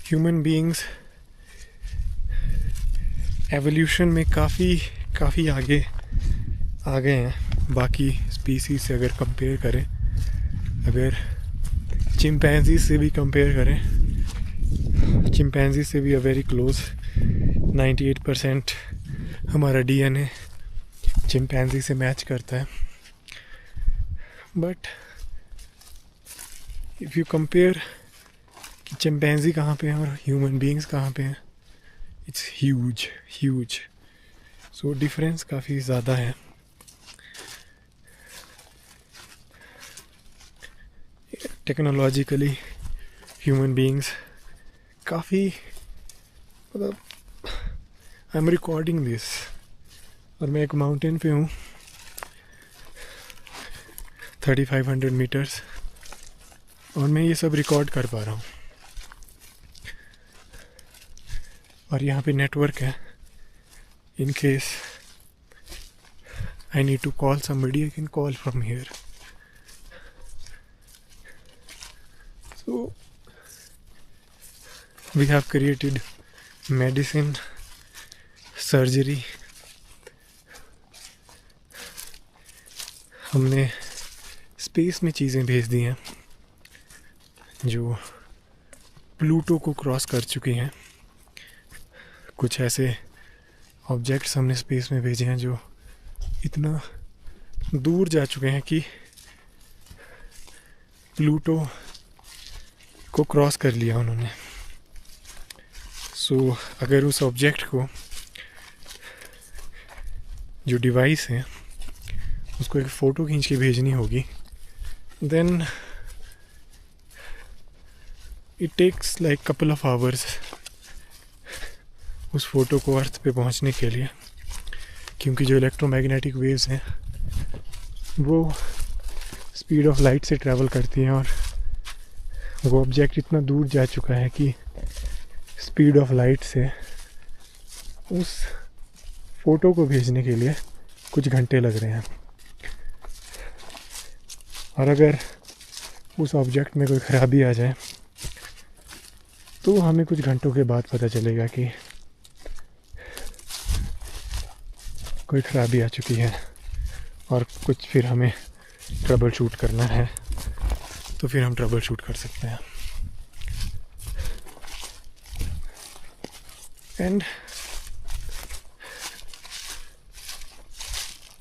Human beings evolution में काफ़ी आगे आ गए हैं बाकी स्पीसीज से अगर कंपेयर करें। अगर चिंपैंजी से भी कंपेयर करें, चिंपैंजी से भी अ वेरी क्लोज। 98% हमारा डीएनए चिंपैंजी से मैच करता है। बट इफ़ यू कंपेयर कि चिंपैंजी कहाँ पे हैं और ह्यूमन बीइंग्स कहाँ पे हैं, इट्स ह्यूज। सो डिफरेंस काफ़ी ज़्यादा है। टेक्नोलॉजिकली ह्यूमन बीइंग्स काफ़ी, मतलब आई एम रिकॉर्डिंग दिस और मैं एक माउंटेन पे हूँ 3500 मीटर्स और मैं ये सब रिकॉर्ड कर पा रहा हूँ। और यहाँ पे नेटवर्क है। In case I need to call somebody, I can call from here. So we have created medicine, surgery. हमने स्पेस में चीज़ें भेज दी हैं जो प्लूटो को क्रॉस कर चुकी हैं। कुछ ऐसे ऑब्जेक्ट्स हमने स्पेस में भेजे हैं जो इतना दूर जा चुके हैं कि प्लूटो को क्रॉस कर लिया उन्होंने। सो अगर उस ऑब्जेक्ट को, जो डिवाइस है, उसको एक फ़ोटो खींच के भेजनी होगी, then it takes like couple of hours उस फ़ोटो को अर्थ पे पहुंचने के लिए, क्योंकि जो इलेक्ट्रोमैग्नेटिक वेव्स हैं वो स्पीड ऑफ लाइट से ट्रैवल करती हैं और वो ऑब्जेक्ट इतना दूर जा चुका है कि स्पीड ऑफ लाइट से उस फ़ोटो को भेजने के लिए कुछ घंटे लग रहे हैं। और अगर उस ऑब्जेक्ट में कोई ख़राबी आ जाए तो हमें कुछ घंटों के बाद पता चलेगा कि कोई ख़राबी आ चुकी है और कुछ फिर हमें ट्रबल शूट करना है, तो फिर हम ट्रबल शूट कर सकते हैं। एंड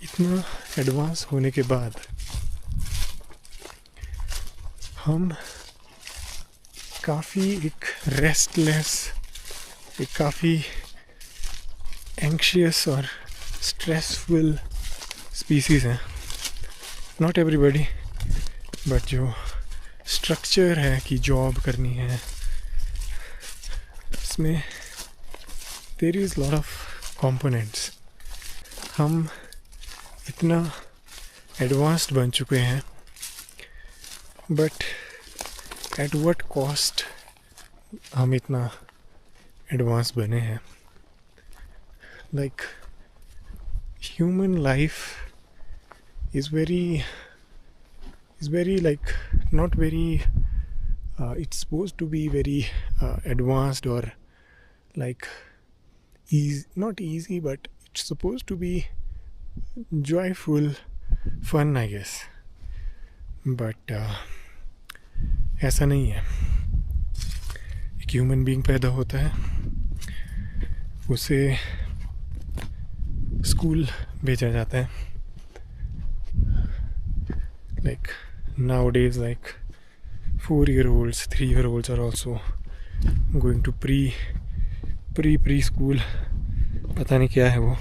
इतना एडवांस होने के बाद हम काफ़ी एक रेस्टलेस, एक काफ़ी एंक्शियस और स्ट्रेसफुल स्पीसीज़ हैं। नॉट एवरीबडी, बट जो स्ट्रक्चर है कि जॉब करनी है, इसमें there is lot of components. हम इतना एडवांस्ड बन चुके हैं, बट एट व्हाट कॉस्ट हम इतना एडवांस बने हैं। Like human life is very like not very it's supposed to be very advanced or like easy, not easy, but it's supposed to be joyful, fun, I guess, but ऐसा नहीं है। एक human being पैदा होता है, उसे school भेजा जाता है। Like nowadays like 4-year-olds, 3-year-olds are also going to preschool, पता नहीं क्या है वो,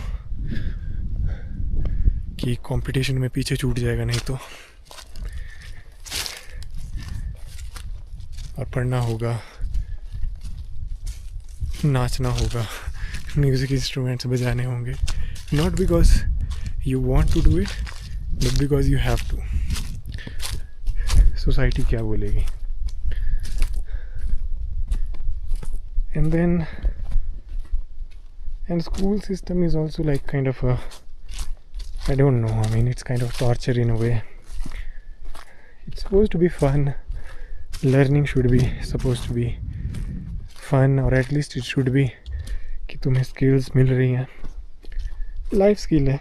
कि कंपटीशन में पीछे छूट जाएगा नहीं तो। और पढ़ना होगा, नाचना होगा, म्यूज़िक इंस्ट्रूमेंट्स बजाने होंगे, not because you want to do it, but because you have to. Society क्या बोलेगी? And then, and school system is also like kind of a, I don't know, I mean it's kind of torture in a way. It's supposed to be fun, learning should be supposed to be fun, और at least it should be कि तुम्हें skills मिल रही हैं, life skill है.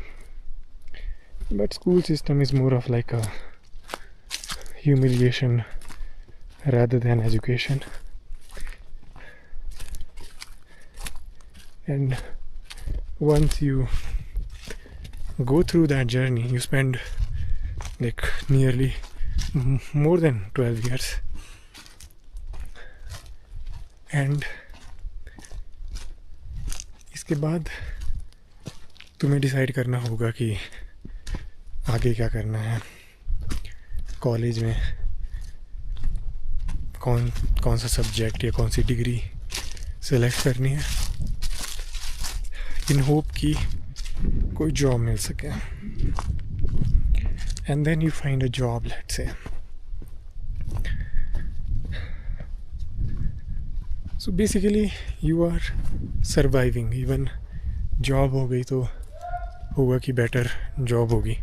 But school system is more of like a humiliation rather than education. And once you go through that journey, you spend like nearly more than 12 years, and इसके बाद तुम्हें decide करना होगा कि आगे क्या करना है. कॉलेज में कौन सा सब्जेक्ट या कौन सी डिग्री सेलेक्ट करनी है, इन होप कि कोई जॉब मिल सके. And then you find a job, let's say. So basically you are surviving. Even job हो गई तो होगा कि बेटर जॉब होगी,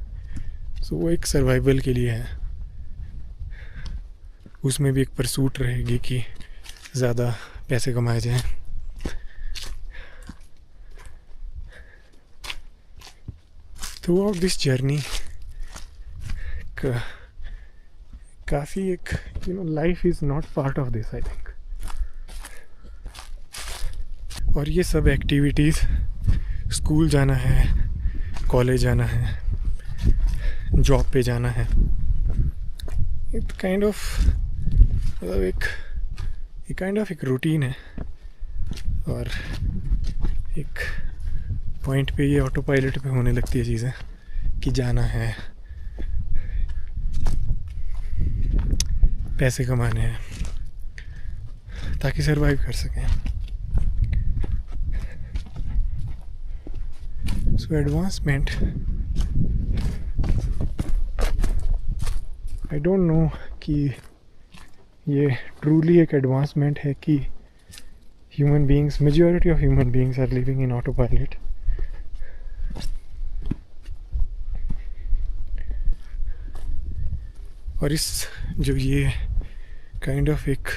सो वो एक सर्वाइवल के लिए है. उसमें भी एक परसूट रहेगी कि ज़्यादा पैसे कमाए जाएं. थ्रू आउट दिस जर्नी काफ़ी एक life is not part of this, I think. और ये सब एक्टिविटीज़, स्कूल जाना है, कॉलेज जाना है, जॉब पे जाना है, इट काइंड ऑफ मतलब एक रूटीन है. और एक पॉइंट पे ये ऑटो पायलट पे होने लगती है चीज़ें कि जाना है, पैसे कमाने हैं ताकि सरवाइव कर सकें. So advancement, I don't know कि ये ट्रूली एक एडवांसमेंट है कि human beings, majority of human beings are living in autopilot. और इस जो ये काइंड ऑफ एक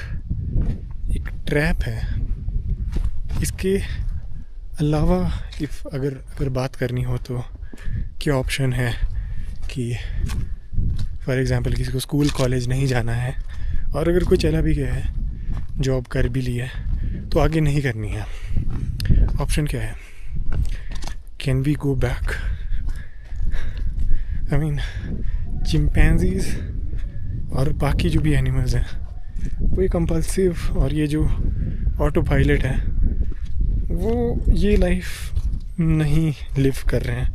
ट्रैप है, इसके अलावा अगर बात करनी हो तो क्या ऑप्शन है कि फॉर एग्ज़ाम्पल किसी को स्कूल कॉलेज नहीं जाना है, और अगर कोई चला भी गया है, जॉब कर भी लिया है, तो आगे नहीं करनी है. ऑप्शन क्या है? Can we go back? I mean chimpanzees और बाकी जो भी एनिमल्स हैं वो कंपल्सिव, और ये जो ऑटो पायलट है वो ये लाइफ नहीं लिव कर रहे हैं.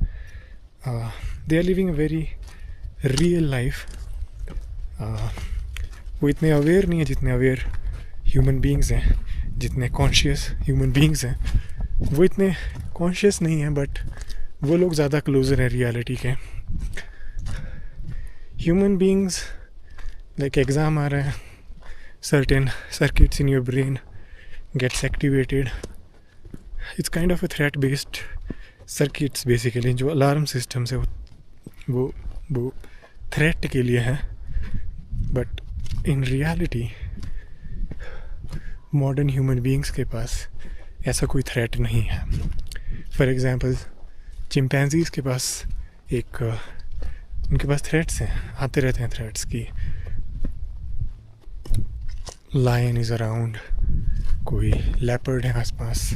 They are living a very real life. वो इतने अवेयर नहीं है जितने अवेयर ह्यूमन बीइंग्स हैं, जितने कॉन्शियस ह्यूमन बीइंग्स हैं. वो इतने कॉन्शियस नहीं हैं, बट वो लोग ज़्यादा क्लोजर हैं रियलिटी के. ह्यूमन बीइंग्स, लाइक एग्ज़ाम आ रहा है, certain circuits in your brain gets activated. It's kind of a threat based circuits basically. जो अलार्म सिस्टम्स है वो थ्रेट के लिए है, but in reality modern human beings के पास ऐसा कोई थ्रेट नहीं है. फॉर एग्ज़ाम्पल चिंपैंजीज़ के पास उनके पास थ्रेट्स हैं, आते रहते हैं थ्रेट्स की. लायन इज़ अराउंड, कोई लेपर्ड है आसपास,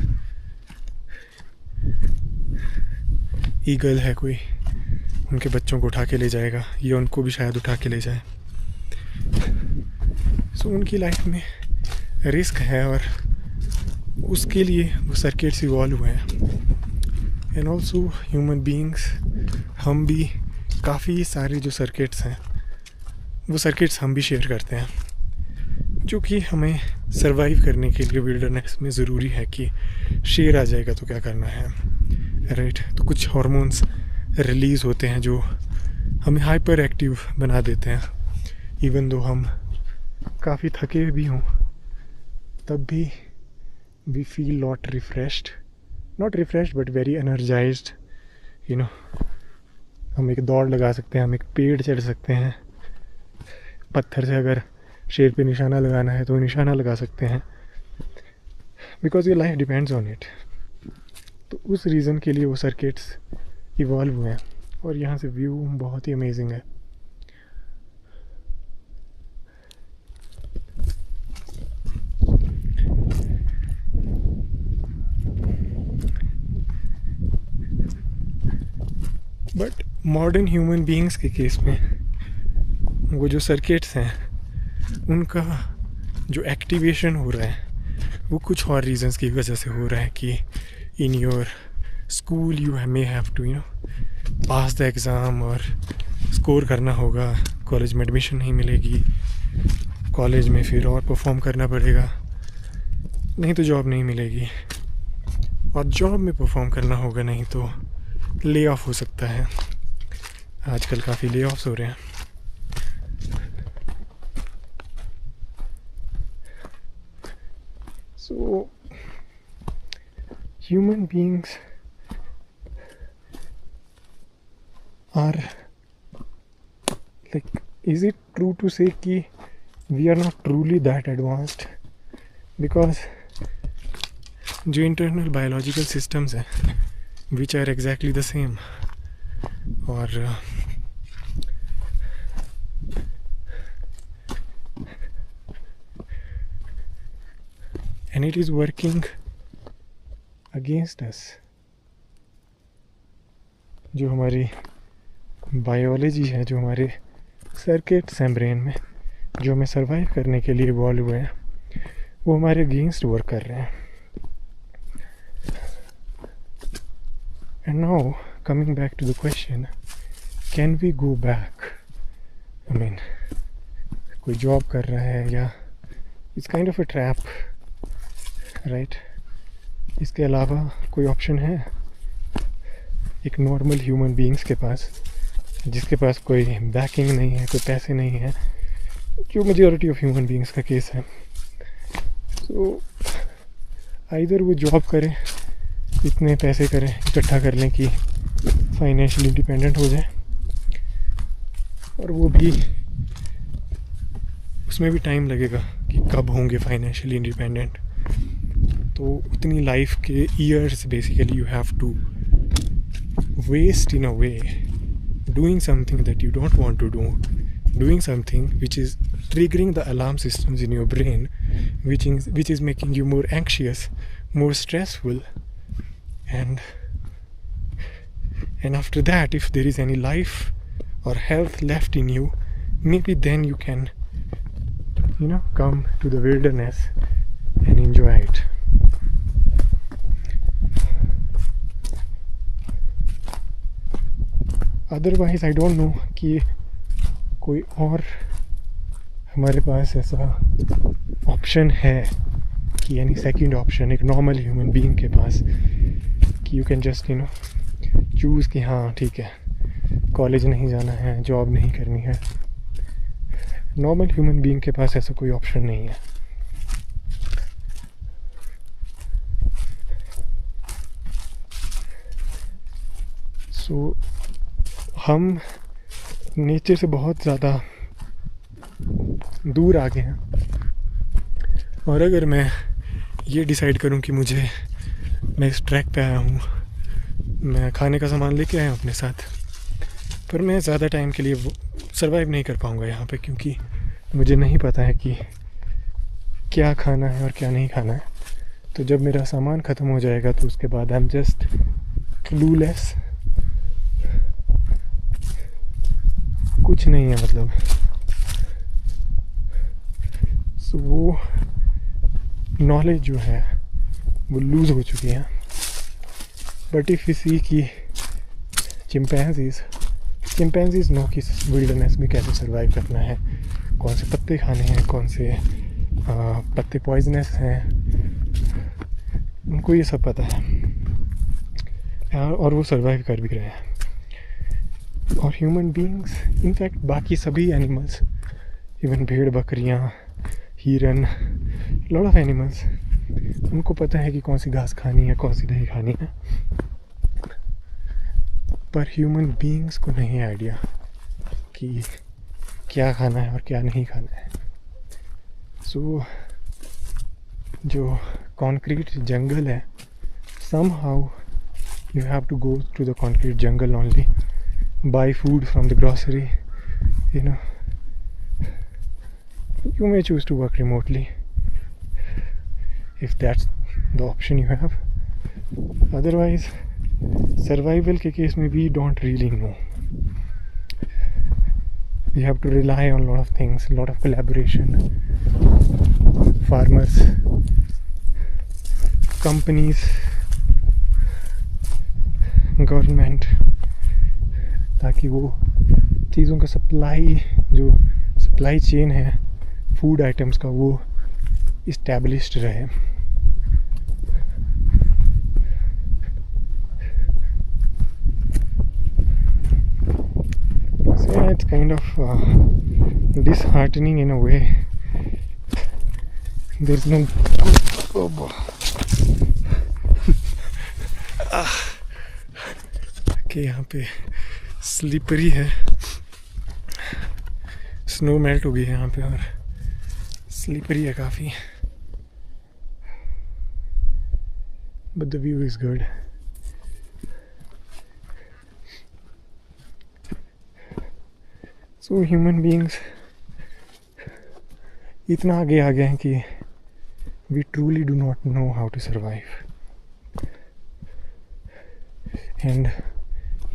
ईगल है कोई, उनके बच्चों को उठा के ले जाएगा, या उनको भी शायद उठा के ले जाए. सो उनकी लाइफ में रिस्क है, और उसके लिए वो सर्किट्स इवॉल्व हुए हैं. एंड ऑल्सो ह्यूमन बीइंग्स, हम भी काफ़ी सारे जो सर्किट्स हैं वो सर्किट्स हम भी शेयर करते हैं, जो कि हमें सर्वाइव करने के लिए विल्डरनेस में ज़रूरी है कि शेर आ जाएगा तो क्या करना है, राइट. तो कुछ हार्मोन्स रिलीज़ होते हैं जो हमें हाइपर एक्टिव बना देते हैं. इवन दो हम काफ़ी थके भी हों, तब भी we feel not refreshed but very energised. हम एक दौड़ लगा सकते हैं, हम एक पेड़ चढ़ सकते हैं, पत्थर से अगर शेर पे निशाना लगाना है तो निशाना लगा सकते हैं. Because your life depends on it. तो उस रीज़न के लिए वो सर्किट्स इवॉल्व हुए हैं। और यहाँ से व्यू बहुत ही अमेजिंग है। बट मॉडर्न ह्यूमन बीइंग्स के केस में वो जो सर्किट्स हैं उनका जो एक्टिवेशन हो रहा है वो कुछ और रीजंस की वजह से हो रहा है कि in your school you may have to pass the exam और स्कोर करना होगा, कॉलेज में एडमिशन नहीं मिलेगी, कॉलेज में फिर और परफॉर्म करना पड़ेगा, नहीं तो जॉब नहीं मिलेगी, और जॉब में परफॉर्म करना होगा नहीं तो ले ऑफ हो सकता है। आजकल काफ़ी ले ऑफ्स हो रहे हैं। So human beings are like, is it true to say कि we are not truly that advanced? Because जो इंटरनल बायोलॉजिकल सिस्टम्स हैं which are exactly the same, और and it is working against us। जो हमारी biology है, जो हमारे circuits हैं ब्रेन में, जो हमें सर्वाइव करने के लिए इवॉल्व हुए हैं, वो हमारे अगेंस्ट वर्क कर रहे हैं। And now, coming back to the question, can we go back? I mean, कोई जॉब कर रहा है या it's kind of a trap, right? इसके अलावा कोई ऑप्शन है एक नॉर्मल ह्यूमन बीइंग्स के पास, जिसके पास कोई बैकिंग नहीं है, कोई पैसे नहीं है, जो मेजॉरिटी ऑफ ह्यूमन बीइंग्स का केस है। तो आइदर वो जॉब करे, इतने पैसे करें, इकट्ठा कर लें कि फाइनेंशियल इंडिपेंडेंट हो जाए, और वो भी उसमें भी टाइम लगेगा कि कब होंगे फाइनेंशियली इंडिपेंडेंट। तो उतनी लाइफ के years basically you have to waste in a way doing something that you don't want to do, doing something which is triggering the alarm systems in your brain, which is making you more anxious, more stressful, and after that, if there is any life or health left in you, maybe then you can come to the wilderness and enjoy it. Otherwise I don't know कि कोई और हमारे पास ऐसा option है कि यानी second option एक normal human being के पास, कि यू कैन जस्ट चूज़ कि हाँ ठीक है, कॉलेज नहीं जाना है, जॉब नहीं करनी है। नॉर्मल ह्यूमन बीइंग के पास ऐसा कोई ऑप्शन नहीं है। सो हम नेचर से बहुत ज़्यादा दूर आ गए हैं, और अगर मैं ये डिसाइड करूं कि मैं इस ट्रैक पे आया हूँ, मैं खाने का सामान लेके आया हूँ अपने साथ, पर मैं ज़्यादा टाइम के लिए सरवाइव नहीं कर पाऊँगा यहाँ पे, क्योंकि मुझे नहीं पता है कि क्या खाना है और क्या नहीं खाना है। तो जब मेरा सामान ख़त्म हो जाएगा तो उसके बाद आई एम जस्ट क्लूलेस, कुछ नहीं है मतलब। सो वो नॉलेज जो है वो लूज़ हो चुकी है। बट इफ़ यू सी कि चिंपैंजीज नो कि विल्डरनेस में कैसे सर्वाइव करना है, कौन से पत्ते खाने हैं, कौन से पत्ते पॉइजनस हैं, उनको ये सब पता है और वो सर्वाइव कर भी रहे हैं। और ह्यूमन बीइंग्स, इनफैक्ट बाकी सभी एनिमल्स, इवन भेड़ बकरियाँ, हिरन, लॉट ऑफ एनिमल्स, उनको पता है कि कौन सी घास खानी है, कौन सी नहीं खानी है। पर ह्यूमन बीइंग्स को नहीं आइडिया कि क्या खाना है और क्या नहीं खाना है। सो जो concrete jungle hai. Somehow you have to go to the concrete jungle only, buy food from the grocery, you know. You may choose to work remotely if that's the option you have. Otherwise, survival ke case mein we don't really know. We have to rely on a lot of things, a lot of collaboration, farmers, companies, government, ताकि वो चीज़ों का supply, जो supply chain है food items का, वो established रहे. So it's kind of disheartening in a way. There's no कि यहाँ पे स्लिपरी है, स्नो मेल्ट हो गई है यहाँ पे और स्लिपरी है काफ़ी, but the view is good. So human beings इतना आगे आ गए हैं कि we truly do not know how to survive. And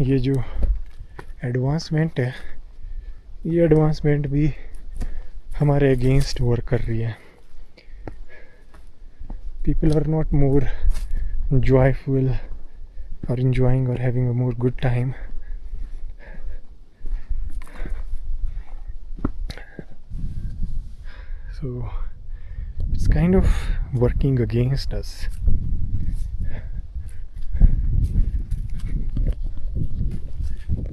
ये जो एडवांसमेंट है, ये एडवांसमेंट भी हमारे अगेंस्ट वर्क कर रही है. People are not more joyful और enjoying or having a more good time. So it's kind of working against us.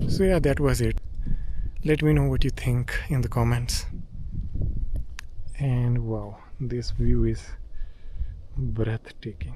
So yeah, that was it. Let me know what you think in the comments. And wow, this view is breathtaking.